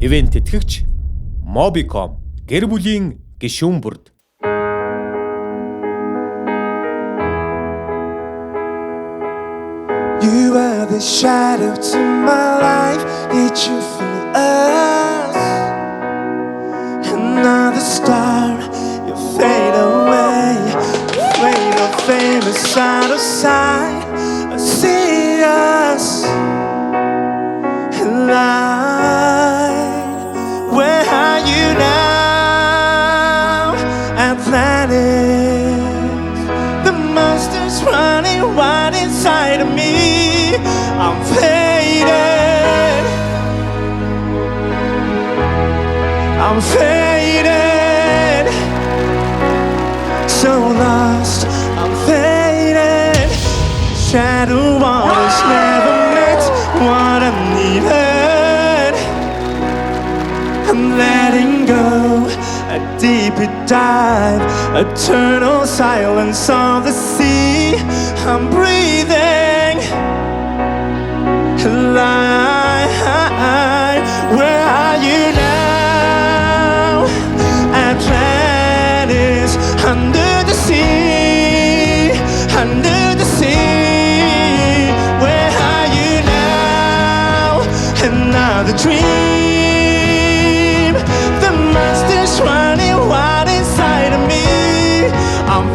Ивент тэтгэгч Mobicom гэр бүлийн гишүүн бүрд. You were the shadow to my life. Did you feel us? Another star, you fade away. Afraid of famous out of sight. I see us alive. Where are you now? Atlantis. The monster's running wild inside of me. I'm faded. I'm faded. So lost. I'm faded. Shadow walls never met what I needed. I'm letting go. A deeper dive. Eternal silence of the sea. I'm breathing alive. Where are you now? Atlantis, under the sea, under the sea. Where are you now? Another dream. The monster's running wild inside of me. I'm